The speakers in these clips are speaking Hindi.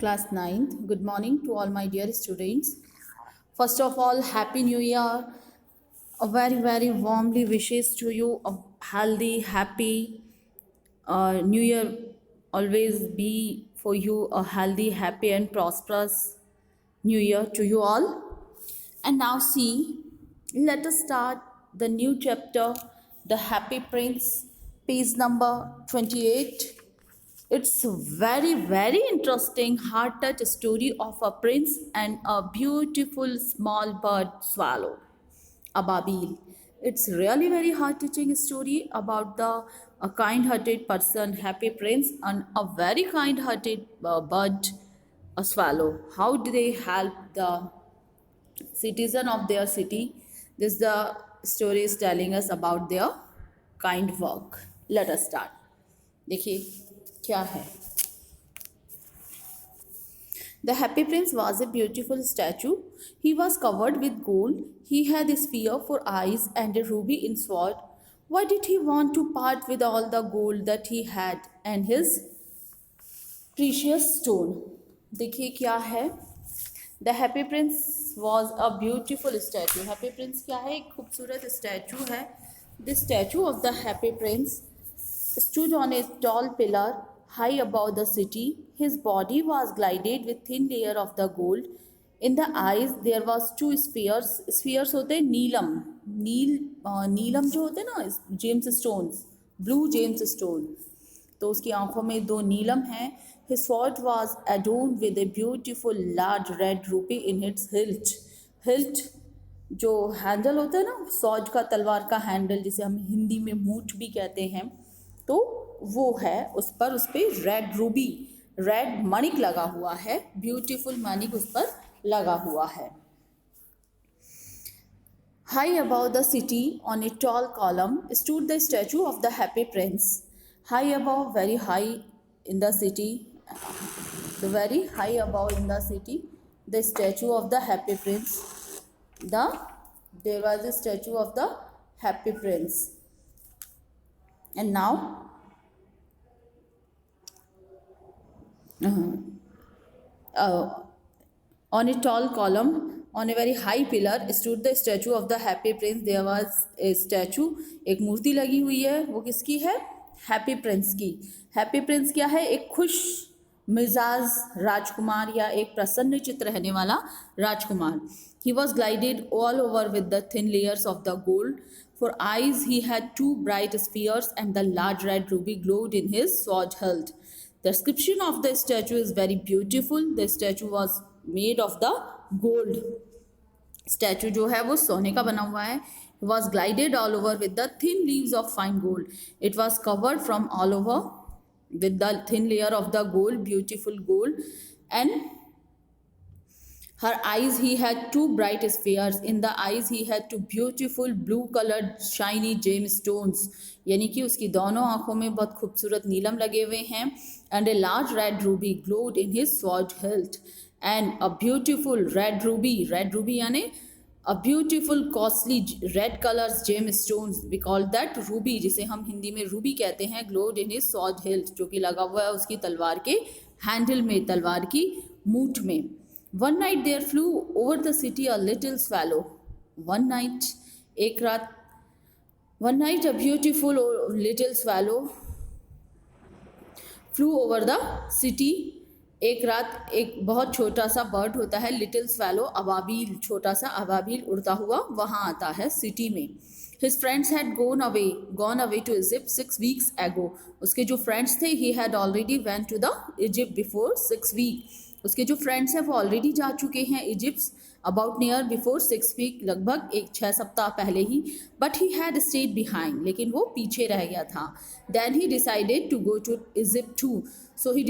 Class ninth. Good morning to all my dear students. First of all, Happy New Year. A very warmly wishes to you a healthy, happy New Year. Always be for you a healthy, happy, and prosperous New Year to you all. And now, see, let us start the new chapter, The Happy Prince, page number 28. It's a very interesting heart touch story of a prince and a beautiful small bird swallow, Ababil. It's really very heart touching story about the a kind hearted person, happy prince, and a very kind hearted bird, a swallow. How do they help the citizen of their city? This the story is telling us about their kind work. Let us start. देखिए क्या है. The Happy Prince was a beautiful statue. He was covered with gold. He had a sphere for eyes and a ruby in sword. Why did he want to part with all the gold that he had and his precious stone? देखिए क्या है. The Happy Prince was a beautiful statue. Happy Prince क्या है? एक खूबसूरत statue है. The statue of the Happy Prince stood on a tall pillar high above the city. His body was glided with thin layer of the gold. In the eyes there was two spheres. Spheres होते हैं नीलम. नीलम जो होते हैं ना, James stones, blue James stone. तो उसकी आंखों में दो नीलम हैं. His sword was adorned with a beautiful large red rupee in its hilt. Hilt जो हैंडल होता है ना, सौज का, तलवार का हैंडल, जिसे हम हिंदी में मूठ भी कहते हैं, तो वो है. उस पर रेड रूबी, रेड मणिक लगा हुआ है. ब्यूटीफुल मणिक उस पर लगा हुआ है. High above the city, on a tall column, stood the statue of the Happy Prince. High above, very high in the city, very high above in the city, the statue of the Happy Prince. There was a statue of the Happy Prince. And now, on a tall column, on a very high pillar, stood the statue of the Happy Prince. There was a statue, एक मूर्ति लगी हुई है. वो किसकी है? हैप्पी प्रिंस की. हैप्पी प्रिंस क्या है? एक खुश मिजाज राजकुमार या एक प्रसन्न चित्त रहने वाला राजकुमार. He was glided all over with the thin layers of the gold. For eyes he had two bright spheres and the large red ruby glowed in his sword hilt. The description of the statue is very beautiful. The statue was made of the gold. Statue जो है वो सोने का बना हुआ है. It was glided all over with the thin leaves of fine gold. It was covered from all over with the thin layer of the gold, beautiful gold. And her eyes he had two bright spheres. In the eyes he had two beautiful blue colored shiny gemstones. यानी कि उसकी दोनों आंखों में बहुत खूबसूरत नीलम लगे हुए हैं. And a large red ruby glowed in his sword hilt. And a beautiful red ruby यानी a beautiful costly red colors gemstones, we call that ruby, जिसे हम हिंदी में रूबी कहते हैं, glowed in his sword hilt, जो कि लगा हुआ है उसकी तलवार के हैंडल में, तलवार की मूठ में. One night there flew over the city a little swallow. One night, एक रात, one night a beautiful little swallow flew over the city. एक रात एक बहुत छोटा सा बर्ड होता है, लिटिल स्वैलो, अबाबील, छोटा सा अबाबील उड़ता हुआ वहाँ आता है सिटी में. His friends had gone away to Egypt 6 weeks ago. उसके जो फ्रेंड्स थे, he had already went to the Egypt before 6 weeks. उसके जो फ्रेंड्स हैं वो ऑलरेडी जा चुके हैं Egypt about near before 6 week, लगभग 6 सप्ताह पहले ही. But he had stayed behind, लेकिन वो पीछे रह गया था. Then he decided to go to Egypt too. So he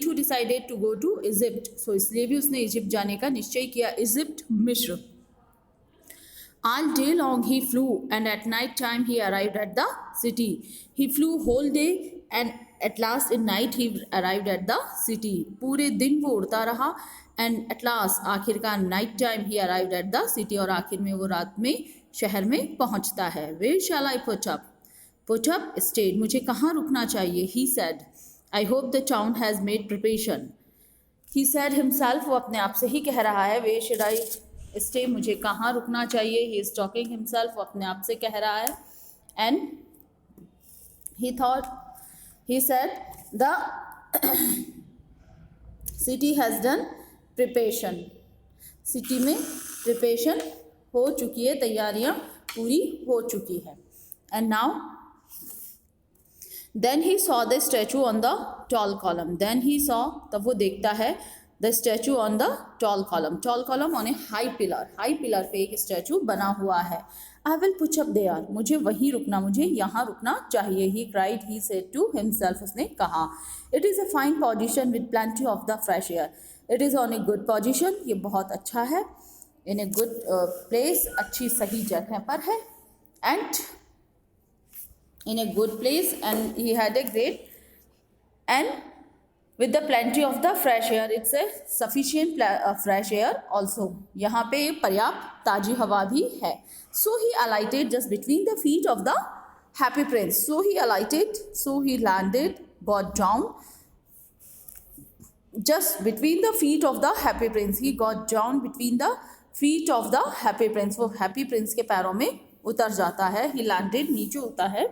too decided to go to Egypt. So इसलिए भी उसने इजिप्ट जाने का निश्चय किया, इजिप्ट, मिस्र. All day long he flew, and at night time he arrived at the city. He flew whole day, and at last in night he arrived at the city. पूरे दिन वो उड़ता रहा, and at last आखिरकार night time he arrived at the city, और आखिर में वो रात में शहर में पहुंचता है. Where shall I put up? Put up stayed. मुझे कहाँ रुकना चाहिए? He said. I hope the town has made preparation. He said himself, वो अपने आप से ही कह रहा है, where should I stay, मुझे कहाँ रुकना चाहिए. He is talking himself, वो अपने आप से कह रहा है. And he thought, he said, the city has done preparation. City में प्रिपरेशन हो चुकी है, तैयारियां पूरी हो चुकी है. And now then he saw the statue on the tall column. Then he saw, तब वो देखता है, the statue on the tall column. Tall column on a high pillar. High pillar पे एक स्टैचू बना हुआ है. I will put up there, मुझे वहीं रुकना, मुझे यहाँ रुकना चाहिए. He cried, he said to himself, उसने कहा. It is a fine position with plenty of the fresh air. It is on a good position, ये बहुत अच्छा है. इन ए गुड प्लेस, अच्छी सही जगह पर है. And in a good place, and he had a great, and with the plenty of the fresh air, it's a sufficient fresh air also. यहाँ पे पर्याप्त ताज़ी हवा भी है. So he alighted just between the feet of the Happy Prince. So he alighted, so he landed, got down just between the feet of the happy prince. He got down between the feet of the happy prince. वो happy prince के पैरों में उतर जाता है. He landed, नीचे उता है.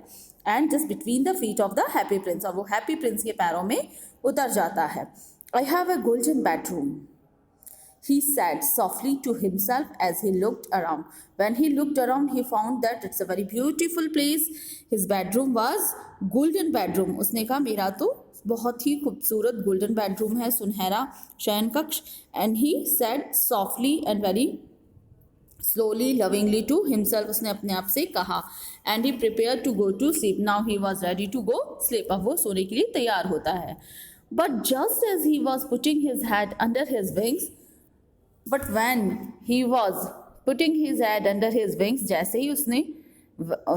And just between the feet of the happy prince, और वो happy prince के पैरों में उतर जाता है. I have a golden bedroom, he said softly to himself as he looked around. When he looked around, he found that it's a very beautiful place. His bedroom was golden bedroom. उसने कहा, मेरा तो बहुत ही खूबसूरत गोल्डन बेडरूम है, सुनहरा शयन कक्ष. And he said softly and very slowly lovingly to himself, उसने अपने आप से कहा. And he prepare to go to sleep. Now he was ready to go sleep. अब वो सोने के लिए तैयार होता है. But just as he was putting his head under his wings, but when he was putting his head under his wings, जैसे ही उसने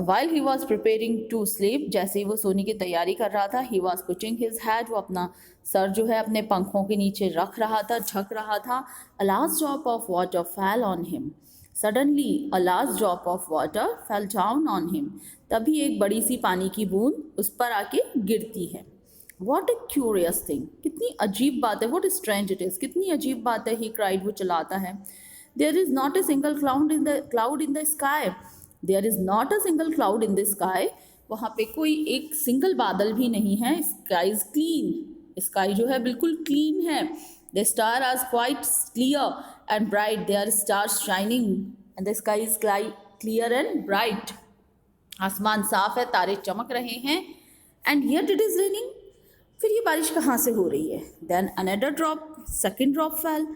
while he was preparing to sleep, जैसे ही वो सोने की तैयारी कर रहा था, he was putting his head, वो अपना सर जो है अपने पंखों के नीचे रख रहा था, झक रहा था. A last drop of water fell on him. Suddenly a last drop of water fell down on him. तभी एक बड़ी सी पानी की बूंद उस पर आके गिरती है. What a curious thing, कितनी अजीब बात है. What strange it is, कितनी अजीब बात है. He cried, वो चिल्लाता है. There is not a single cloud in the sky. There is not a single cloud in the sky. वहाँ पे कोई एक सिंगल बादल भी नहीं है. Sky is clean. Sky जो है बिल्कुल clean है. The stars are quite clear and bright. There are stars shining and the sky is clear and bright. आसमान साफ है, तारे चमक रहे हैं. And yet it is raining. फिर ये बारिश कहाँ से हो रही है. Then another drop, second drop fell.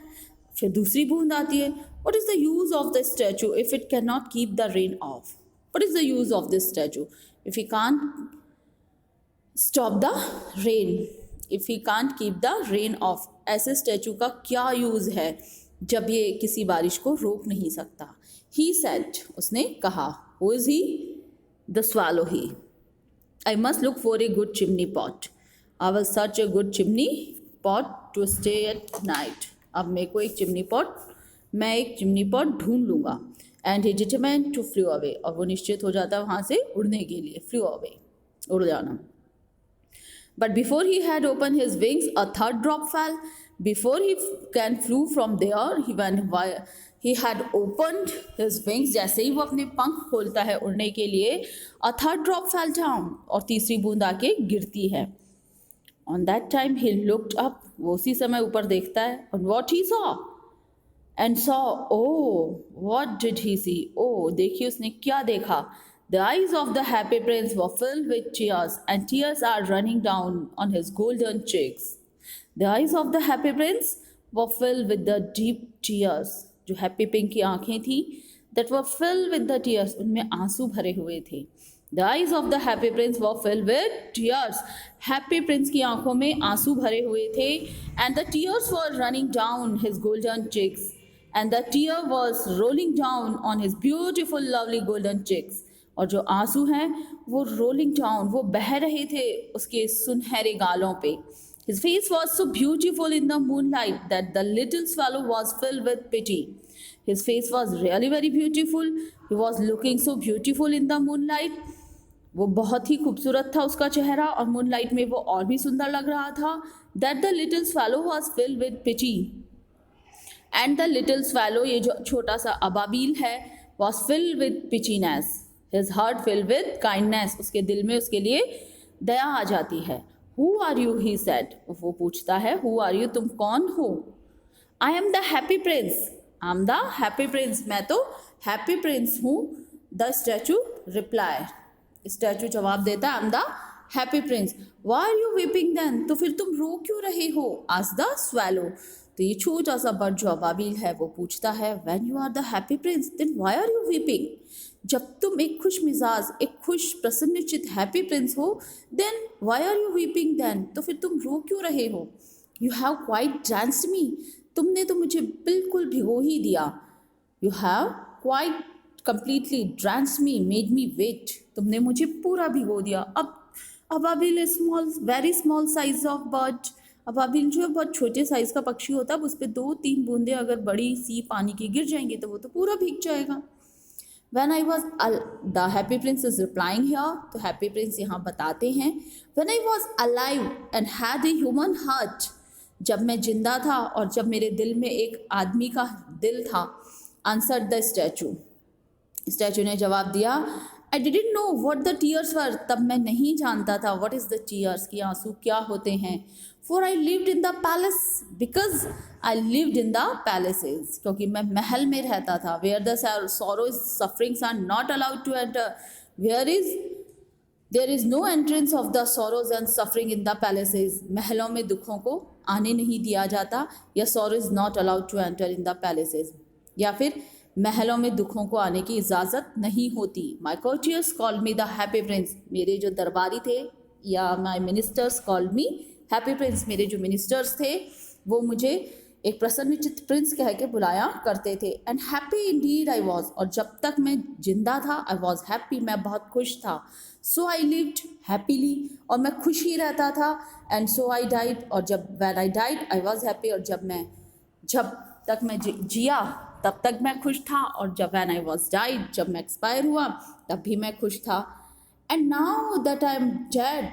फिर दूसरी बूंद आती है. What is the use of the statue if it cannot keep the rain off? What is the use of this statue if he can't stop the rain? If he can't keep the rain off? ऐसे स्टैचू का क्या यूज़ है जब ये किसी बारिश को रोक नहीं सकता. He said, उसने कहा. Who is he? The swallow he. I must look for a good chimney pot. I will search a good chimney pot to stay at night. अब मेरे को मैं एक चिमनी पॉट ढूंढ लूँगा. And he determined to flew away, और वो निश्चित हो जाता है वहाँ से उड़ने के लिए. फ्लू अवे, उड़ जाना. But before he had open his wings a third drop fell. Before he can flew from there, he had opened his wings, जैसे ही वो अपने पंख खोलता है उड़ने के लिए, अ थर्ड ड्रॉप फेल डाउन, और तीसरी बूंद आके गिरती है. On that time he looked up, वो उसी समय ऊपर देखता है. और what he saw, and saw, oh, what did he see? Oh, देखिए उसने क्या देखा. The eyes of the happy prince were filled with tears, and tears are running down on his golden cheeks. The eyes of the happy prince were filled with the deep tears. जो happy pink की आँखें थी, that were filled with the tears, उनमें आंसू भरे हुए थे. The eyes of the happy prince were filled with tears. Happy prince की आँखों में आंसू भरे हुए थे. And the tears were running down his golden cheeks. And the tear was rolling down on his beautiful lovely golden cheeks. और जो आंसू हैं वो rolling down, वो बह रहे थे उसके सुनहरे गालों पे. His face was so beautiful in the moonlight that the little swallow was filled with pity. His face was really very beautiful. He was looking so beautiful in the moonlight. वो बहुत ही खूबसूरत था उसका चेहरा, और मूनलाइट में वो और भी सुंदर लग रहा था. that the little swallow was filled with pity. And the little swallow, ये जो छोटा सा अबाबील है, was filled with pitchiness. His heart filled with kindness. उसके दिल में उसके लिए दया आ जाती है. Who are you? He said. वो पूछता है, Who are you? तुम कौन हो? I am the happy prince. I'm the happy prince. मैं तो happy prince हूँ. The statue replied. स्टैचू जवाब देता है, I'm the happy prince. Why are you weeping then? तो फिर तुम रो क्यों रहे हो? Asked the swallow. तो ये छोटा सा बर्ड जो अबाबिल है वो पूछता है, When you are the happy prince, then why are you weeping? जब तुम एक खुश मिजाज, एक खुश प्रसन्नचित हैप्पी प्रिंस हो, then why are you weeping then? तो फिर तुम रो क्यों रहे हो? You have quite danced me. तुमने तो मुझे बिल्कुल भिगो ही दिया. You have quite completely drenched me, made me wet. तुमने मुझे पूरा भिगो दिया. अब अबाबिल small, very small size of bird. अबाबिल जो है बहुत छोटे साइज का पक्षी होता है, उस पर 2-3 बूंदे अगर बड़ी सी पानी की गिर जाएंगे तो वो तो पूरा भीग जाएगा. When I was the happy prince is replying here, तो happy prince यहाँ बताते हैं, When I was alive and had a human heart, जब मैं जिंदा था और जब मेरे दिल में एक आदमी का दिल था, answered the statue. स्टैचू ने जवाब दिया, I didn't know what the tears were. तब मैं नहीं जानता था what is the tears, कि आंसू क्या होते हैं. For I lived in the palace, because I lived in the palaces. क्योंकि मैं महल में रहता था. Where the sorrows, sufferings are not allowed to enter. There is no entrance of the sorrows and suffering in the palaces. महलों में दुखों को आने नहीं दिया जाता, या sorrow is not allowed to enter in the palaces. या फिर महलों में दुखों को आने की इजाज़त नहीं होती. माई courtiers called me the happy prince. मेरे जो दरबारी थे या माई ministers called me happy prince. मेरे जो मिनिस्टर्स थे वो मुझे एक प्रसन्नचित्त प्रिंस कह के बुलाया करते थे. And happy Indeed I was. और जब तक मैं जिंदा था, आई वॉज हैप्पी, मैं बहुत खुश था. सो आई लिव्ड हैप्पीली, और मैं खुश ही रहता था. एंड सो आई डाइड, और जब when I died I was happy, और जब तक मैं जिया तब तक मैं खुश था. और जब वैन आई वॉज डाइड, जब मैं एक्सपायर हुआ तब भी मैं खुश था. And now that I am dead,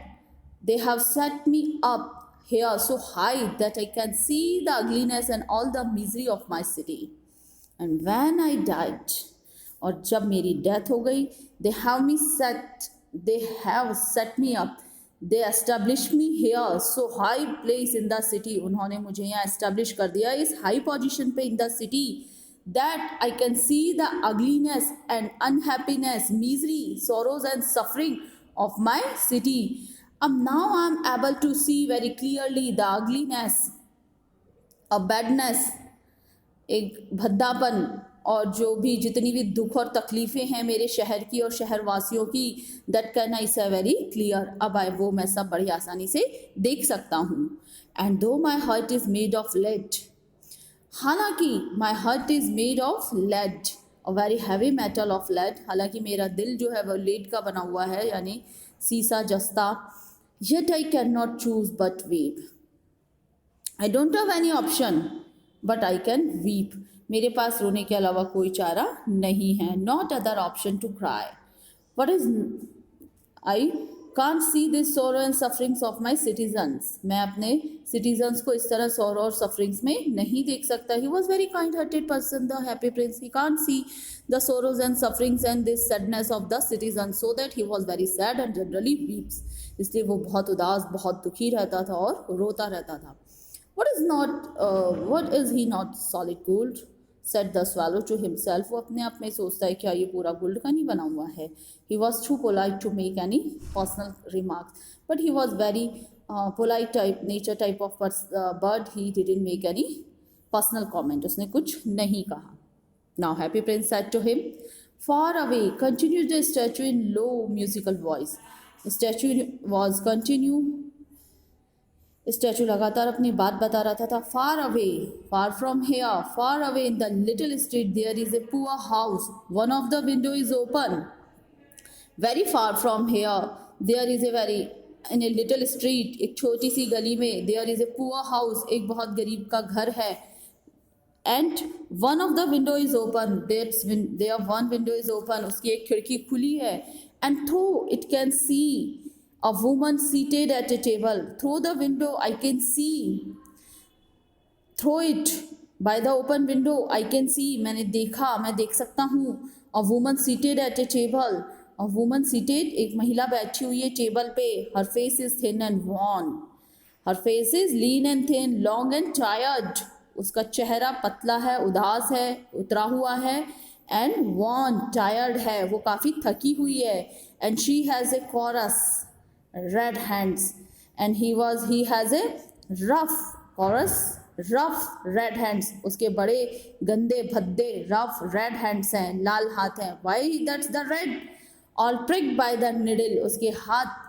they have set me up here so high that I can see the ugliness and all the misery of my city. And when I died, और जब मेरी डेथ हो गई, they have set me up. They established me here so high place in the city. उन्होंने मुझे यहाँ establish कर दिया इस high position पे in the city, that I can see the ugliness and unhappiness, misery, sorrows and suffering of my city. Now I am able to see very clearly the ugliness, a badness, एक भद्दापन, और जो भी जितनी भी दुख और तकलीफ़ें हैं मेरे शहर की और शहरवासियों की, दैट कैन आई से वेरी क्लियर. अब वो मैं सब बड़ी आसानी से देख सकता हूँ. And though my heart is made of lead, हालांकि my heart is made of lead, a very heavy metal of lead. हालांकि मेरा दिल जो है वो लेड का बना हुआ है, यानी सीसा जस्ता. Yet I cannot choose but weep. I don't have any option, but I can weep. मेरे पास रोने के अलावा कोई चारा नहीं है. Not other option to cry. What is I can't see this sorrow and sufferings of my citizens. मैं अपने citizens को इस तरह sorrow और sufferings में नहीं देख सकता. He was very kind-hearted person, the happy prince. He can't see the sorrows and sufferings and this sadness of the citizens, so that he was very sad and generally weeps. इसलिए वो बहुत उदास, बहुत दुखी रहता था और रोता रहता था. What is he not solid gold? Said the swallow to himself. वो अपने आप में सोचता है क्या ये पूरा गोल्ड का नहीं बना हुआ है. He was too polite to make any personal remarks, but he was very polite nature type of bird. He didn't make any personal comment. उसने कुछ नहीं कहा. Now happy prince said to him, far away, continued the statue in low musical voice. Statue was continue. Statue लगातार अपनी बात बता रहा था. Far away, far from here, far away in the little street there is a poor house, one of the window is open. Very far from here there is a very, in a little street, एक छोटी सी गली में, there is a poor house, एक बहुत गरीब का घर है. And one of the window is open, there one window is open, उसकी एक खिड़की खुली है. And through it can see A woman seated at a table. Through the window I can see. Throw it. By the open window I can see. मैंने देखा, मैं देख सकता हूँ. A woman seated at a table. A woman seated, एक महिला बैठी हुई है टेबल पे. Her face is thin and worn. Her face is lean and thin, long and tired. उसका चेहरा पतला है, उदास है, उतरा हुआ है. And worn, tired है, वो काफ़ी थकी हुई है. And she has a chorus, red hands. And he has a rough chorus, rough red hands. उसके बड़े गंदे भद्दे rough red hands हैं, लाल हाथ हैं. Why that's the red? All pricked by the needle. उसके हाथ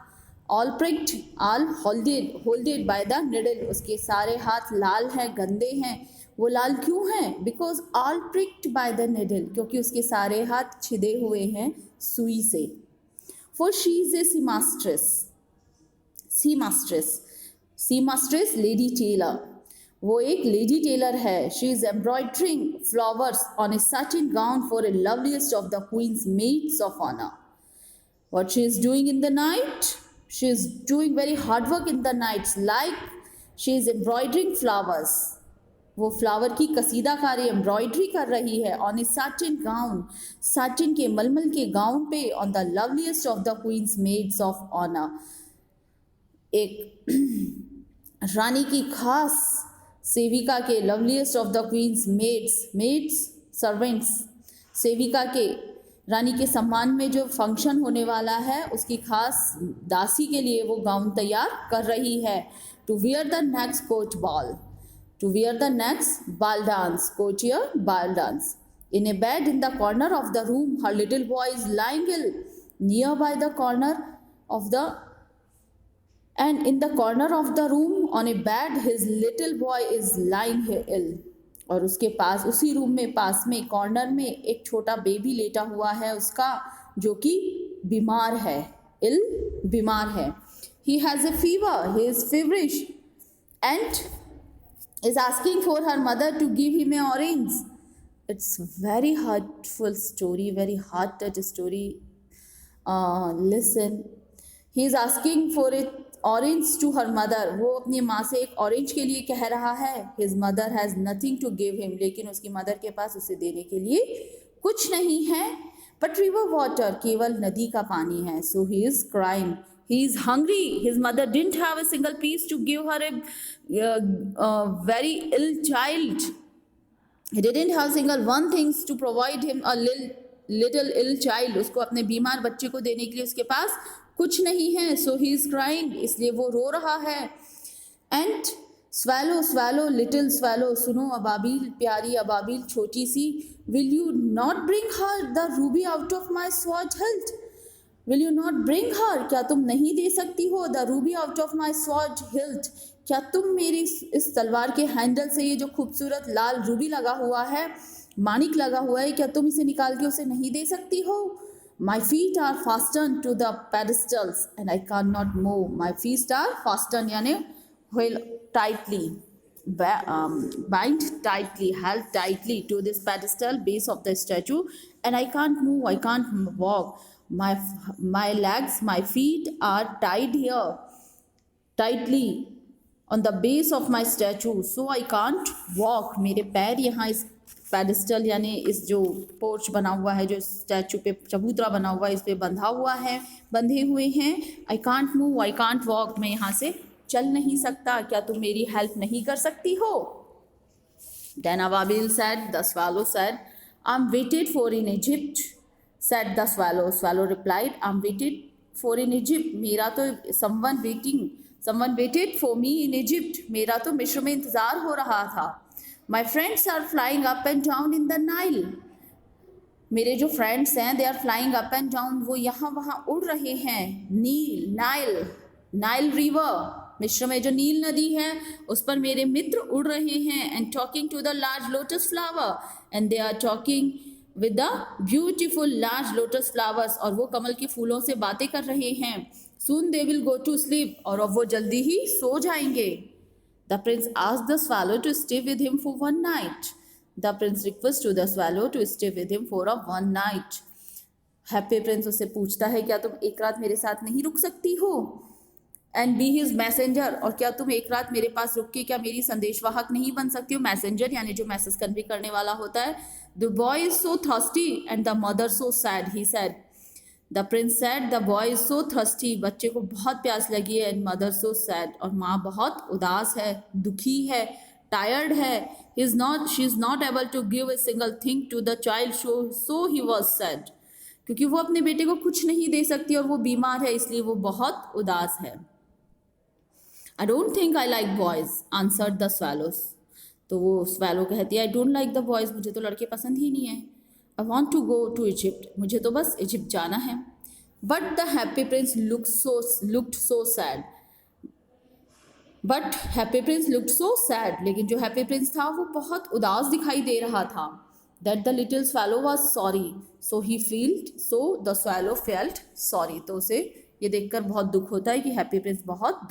all pricked, all holded by the needle. उसके सारे हाथ लाल हैं, गंदे हैं. वो लाल क्यों हैं? Because all pricked by the needle. क्योंकि उसके सारे हाथ छिदे हुए हैं सुई से. For she is a seamstress. Seamstress, lady tailor. वो एक लेडी टेलर है. She is embroidering flowers on a satin gown for a loveliest of the queen's maids of honor. What she is doing in the night? She is doing very hard work in the nights. Like she is embroidering flowers. वो फ्लावर की कसीदाकारी एम्ब्रॉयडरी कर रही है. On a satin gown, satin के मलमल के गाउन पे. On the loveliest of the queen's maids of honour, एक रानी की खास सेविका के. Loveliest of the queen's maids servants. सेविका के, रानी के सम्मान में जो फंक्शन होने वाला है उसकी खास दासी के लिए वो गाउन तैयार कर रही है. To wear the next court ball. To wear the next ball dance, courtier ball dance. In a bed in the corner of the room, her little boy is lying ill. Nearby the corner of the, and in the corner of the room on a bed, his little boy is lying ill. और उसके पास, उसी रूम में पास में कॉर्नर में एक छोटा बेबी लेटा हुआ है उसका, जो कि बीमार है. इल, बीमार है. He has a fever. He is feverish and is asking for her mother to give him an orange. It's very hurtful story, very heart-touch story. Listen. He is asking for an orange to her mother. वो अपनी माँ से एक ऑरेंज के लिए कह रहा है. His mother has nothing to give him. लेकिन उसकी मदर के पास उसे देने के लिए कुछ नहीं है. But river water, केवल नदी का पानी है. So he is crying. He is hungry. His mother didn't have a single piece to give her a very ill child. He didn't have single one things to provide him a little ill child. उसको अपने बीमार बच्चे को देने के लिए उसके पास कुछ नहीं है. So he is crying. इसलिए वो रो रहा है. And swallow, swallow, little swallow. सुनो अबाबिल, प्यारी अबाबिल, छोटी सी. Will you not bring her the ruby out of my sword hilt? Will you not bring her? क्या तुम नहीं दे सकती हो? The ruby out of my sword hilt. क्या तुम मेरी इस तलवार के हैंडल से ये जो खूबसूरत लाल रूबी लगा हुआ है, मानिक लगा हुआ है, क्या तुम इसे निकाल के उसे नहीं दे सकती हो? My feet are fastened to the pedestals and I cannot move. My feet are fastened यानी held tightly, bind tightly, held tightly to this pedestal base of the statue, and I can't move. I can't walk. My legs, my feet are tied here tightly on the base of my statue, so I can't walk. मेरे पैर यहाँ इस पेडिस्टल यानी इस जो पोर्च बना हुआ है, जो स्टैचू पे चबूतरा बना हुआ है, इस पे बंधा हुआ है, बंधे हुए हैं. I can't move, I can't walk. मैं यहाँ से चल नहीं सकता. क्या तुम मेरी हेल्प नहीं कर सकती हो? Then Ababil said, the swallow said, I'm waited for in Egypt. Said the swallow. Swallow replied, I'm waited for in Egypt. मेरा तो someone waited for me in Egypt. मेरा तो मिस्र में इंतज़ार हो रहा था. My friends are flying up and down in the Nile. मेरे जो फ्रेंड्स हैं, they are flying up and down. वो यहाँ वहाँ उड़ रहे हैं. Nile river. मिस्र में जो नील नदी है उस पर मेरे मित्र उड़ रहे हैं. And talking to the large lotus flower. And they are talking with the beautiful large lotus flowers. और वो कमल के फूलों से बातें कर रहे हैं. Soon they will go to sleep. और अब वो जल्दी ही सो जाएंगे. The prince asked the swallow to stay with him for one night. The prince requested the swallow to stay with him for one night. Happy Prince उससे पूछता है, क्या तुम एक रात मेरे साथ नहीं रुक सकती हो? एंड बी हिज मैसेंजर, और क्या तुम एक रात मेरे पास रुक के क्या मेरी संदेशवाहक नहीं बन सकती हो? मैसेंजर यानी जो मैसेज कन्वे करने वाला होता है. The boy is so thirsty and the mother so sad, he said. The Prince said the boy is so thirsty, बच्चे को बहुत प्यास लगी है. एंड मदर सो सैड, और माँ बहुत उदास है, दुखी है, टायर्ड है. She is not able to give a single thing to the child, so he was sad. क्योंकि वो अपने बेटे को कुछ नहीं दे सकती और वो बीमार है, इसलिए वो बहुत उदास है. I don't think I like boys, answered the swallows. तो वो स्वैलो कहती है, I don't like the boys, मुझे तो लड़के पसंद ही नहीं है. I want to go to Egypt, मुझे तो बस इजिप्ट जाना है. But the Happy Prince looked so sad. But Happy Prince looked so sad, लेकिन जो हैप्पी प्रिंस था वो बहुत उदास दिखाई दे रहा था. That the little swallow was sorry, so the swallow felt sorry. तो उसे ये देखकर बहुत दुख होता है कि हैप्पी प्रिंस बहुत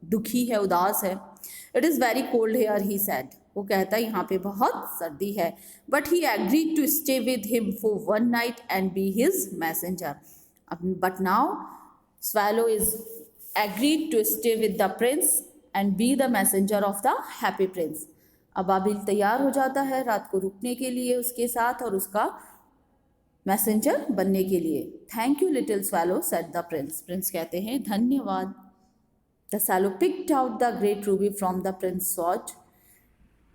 दुखी है, उदास है. It is very cold here, he said. वो कहता है यहाँ पे बहुत सर्दी है. But he agreed to stay with him for one night and be his messenger. But now swallow is agreed to stay with the prince and be the messenger of the Happy Prince. अबाबिल तैयार हो जाता है रात को रुकने के लिए उसके साथ और उसका मैसेंजर बनने के लिए. Thank you little swallow, said the Prince. Prince कहते हैं धन्यवाद. The swallow picked out the great ruby from the prince's sword.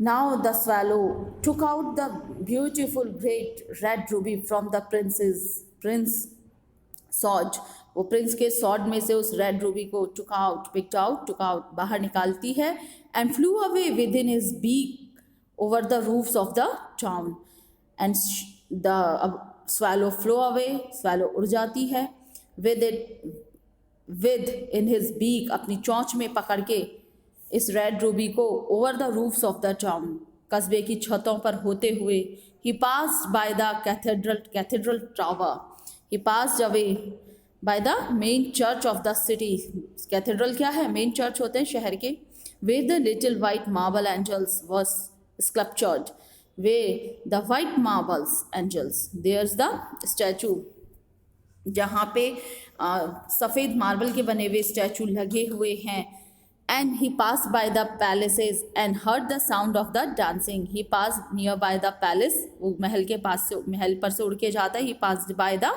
Now the swallow took out the beautiful great red ruby from the prince sword. वो प्रिंस के स्वॉर्ड में से उस रेड रूबी को picked out बाहर निकालती है. And flew away within his beak over the roofs of the town. And the swallow flew away, swallow उड़ जाती है. विद इन हिज बीक, अपनी चोंच में पकड़ के इस रेड रूबी को, over the roofs of the town, कस्बे की छतों पर होते हुए. He passed by the cathedral tower. He passed away by the main church of the city. Cathedral क्या है? मेन चर्च होते हैं शहर के. Where the little white marble angels was sculptured. Where the white marbles angels, there's the statue, जहाँ पे सफ़ेद मार्बल के बने हुए स्टैचू लगे हुए हैं. And he passed by the palaces and heard the sound of the dancing. He pass near by the palace, वो महल के पास से, महल पर से उड़ के जाता है. He passed by the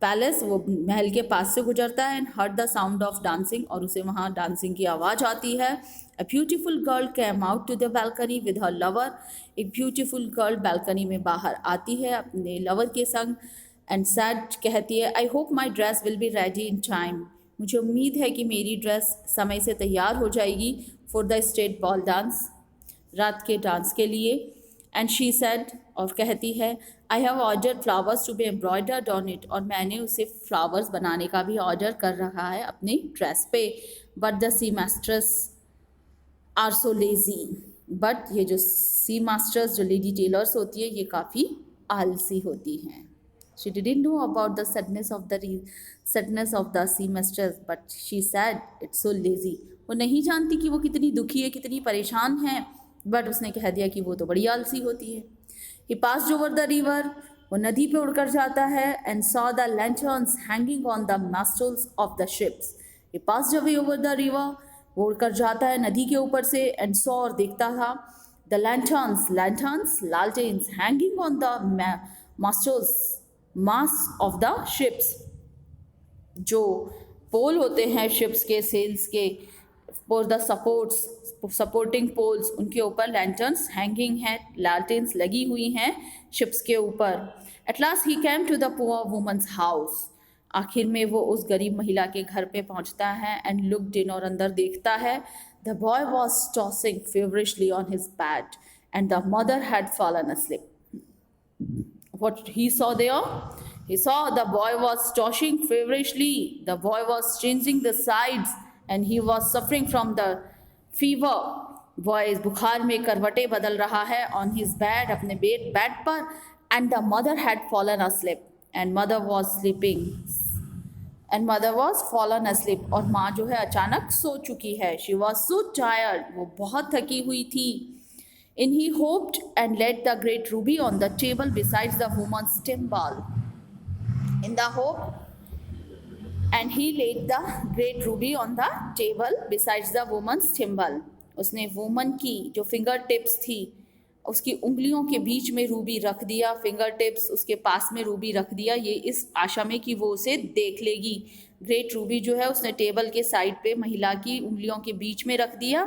palace, वो महल के पास से गुजरता है. And heard the sound of dancing, और उसे वहाँ डांसिंग की आवाज़ आती है. A beautiful girl came out to the balcony with her lover. एक ब्यूटीफुल गर्ल बैल्कनी में बाहर आती है अपने लवर के संग. एंड सैड कहती है, I hope my dress will be ready in time. मुझे उम्मीद है कि मेरी ड्रेस समय से तैयार हो जाएगी for the state ball dance, रात के डांस के लिए. एंड शी सेड, और कहती है, I have ordered flowers to be embroidered on it. और मैंने उसे फ्लावर्स बनाने का भी ऑर्डर कर रहा है अपनी ड्रेस पे. But the seamstresses are so lazy. But ये जो सी मास्टर्स, जो लेडी टेलर्स होती है, ये काफ़ी आलसी होती हैं. She didn't know about the sadness of the seamstress, but she said it's so lazy. वो नहीं जानती कि वो कितनी दुखी है, कितनी परेशान है, बट उसने कह दिया कि वो तो बड़ी आलसी होती है. He passed over the river, वो नदी पे उड़कर जाता है. And saw the lanterns hanging on the masts of the ships. He passed away over the river, वो उड़कर जाता है नदी के ऊपर से. And saw, और देखता था, the lanterns, लालटेन्स, hanging on the mast of the ships, जो पोल होते हैं शिप्स के, सेल्स के, फॉर द सपोर्टिंग पोल्स, उनके ऊपर लैंटर्न्स हैंगिंग हैं, लालटेन्स लगी हुई हैं शिप्स के ऊपर. At last he came to the poor woman's house. आखिर में वो उस गरीब महिला के घर पे पहुंचता है. एंड लुक्ड इन, और अंदर देखता है. The boy was tossing feverishly on his bed and the mother had fallen asleep. What he saw there? He saw the boy was tossing feverishly. The boy was changing the sides and he was suffering from the fever. Boy बुखार में करवटें बदल रहा है on his bed, अपने बेड पर. And the mother had fallen asleep. And mother was sleeping. And mother was fallen asleep. और माँ जो है अचानक सो चुकी है. She was so tired. वो बहुत थकी हुई थी. And he hoped and laid the great ruby on the table besides the woman's timbrel. In the hope and he laid the great ruby on the table besides the woman's thimble. उसने वुमन की जो फिंगर टिप्स थी उसकी उंगलियों के बीच में रूबी रख दिया, फिंगर टिप्स उसके पास में रूबी रख दिया, ये इस आशा में कि वो उसे देख लेगी। ग्रेट रूबी जो है उसने टेबल के साइड पे महिला की उंगलियों के बीच में रख दिया।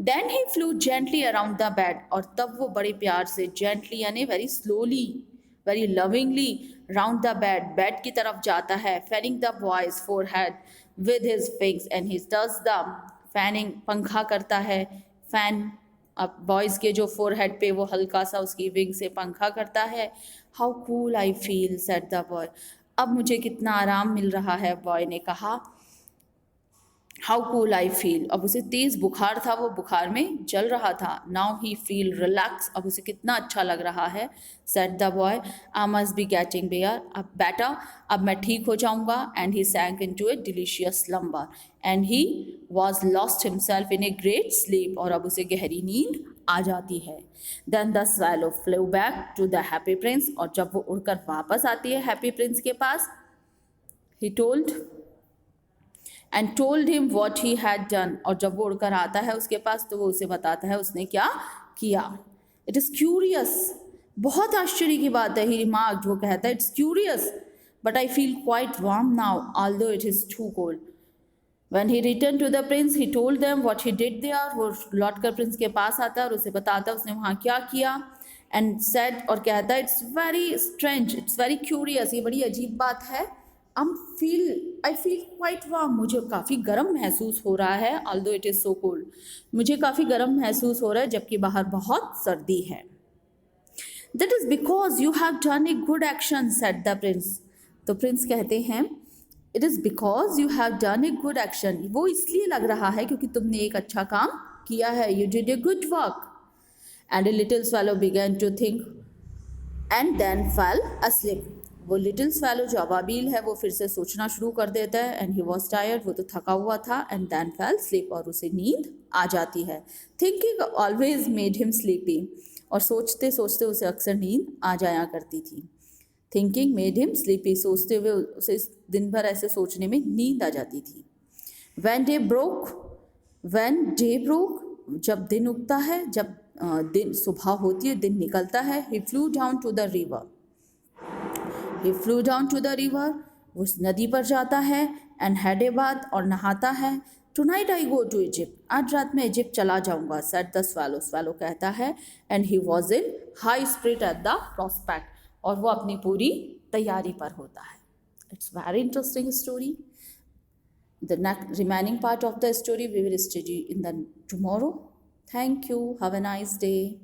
Then he flew gently around the bed, और तब वो बड़े प्यार से, जेंटली यानी very slowly, very lovingly, round the bed की तरफ जाता है, fanning the boy's forehead with his wings and he does the fanning, पंखा करता है, फैन अब बॉयज़ के जो फोरहेड पे वो हल्का सा उसकी विंग से पंखा करता है। How cool I feel said the boy, अब मुझे कितना आराम मिल रहा है, बॉय ने कहा। हाउ कूल आई फील, अब उसे तेज़ बुखार था, वो बुखार में जल रहा था। नाउ ही फील रिलैक्स, अब उसे कितना अच्छा लग रहा है। Said the boy, I must be getting better, अब बेटा अब मैं ठीक हो जाऊंगा। And he sank into a delicious slumber and he was lost himself in a great sleep, और अब उसे गहरी नींद आ जाती है। Then the swallow flew back to the Happy Prince, और जब वो उड़कर वापस आती है हैप्पी प्रिंस के पास, he told and told him what he had done, और जब वो उड़कर आता है उसके पास तो वो उसे बताता है उसने क्या किया। इट इज़ क्यूरियस, बहुत आश्चर्य की बात है। ही रिमार्क्ड, वो कहता है, it's curious but I feel quite warm now although it is too cold. When he returned to the prince, he told them what he did there. वो लौट कर प्रिंस के पास आता है और उसे बताता है उसने वहाँ क्या किया। एंड सेड, और कहता है, it's very strange, it's very curious, ये बड़ी अजीब बात है। आई फील क्वाइट वार्म, मुझे काफ़ी गर्म महसूस हो रहा है। Although it is so cold, मुझे काफ़ी गर्म महसूस हो रहा है जबकि बाहर बहुत सर्दी है। That is because you have done a good action said the Prince, तो प्रिंस कहते हैं, it is because you have done a good action, वो इसलिए लग रहा है क्योंकि तुमने एक अच्छा काम किया है। You did a good work. And a little swallow began to think and then fell asleep, वो लिटिल स्वैलो जो अबाबील है वो फिर से सोचना शुरू कर देता है। एंड ही वॉज टायर्ड, वो तो थका हुआ था। एंड देन फेल स्लीप, और उसे नींद आ जाती है। Thinking always made him sleepy, और सोचते सोचते उसे अक्सर नींद आ जाया करती थी। थिंकिंग मेड हिम स्लीपी, सोचते हुए उसे दिन भर ऐसे सोचने में नींद आ जाती थी। when डे ब्रोक, जब दिन उगता है, जब दिन सुबह होती है, दिन निकलता है। he flew down to the river, वो नदी पर जाता है। and had a bath, और नहाता है। tonight I go to Egypt, आज रात में इजिप्ट चला जाऊंगा। said the swallow कहता है। and he was in high spirit at the prospect, और वो अपनी पूरी तैयारी पर होता है। It's very interesting story. The remaining part of the story we will study in the tomorrow. Thank you, have a nice day.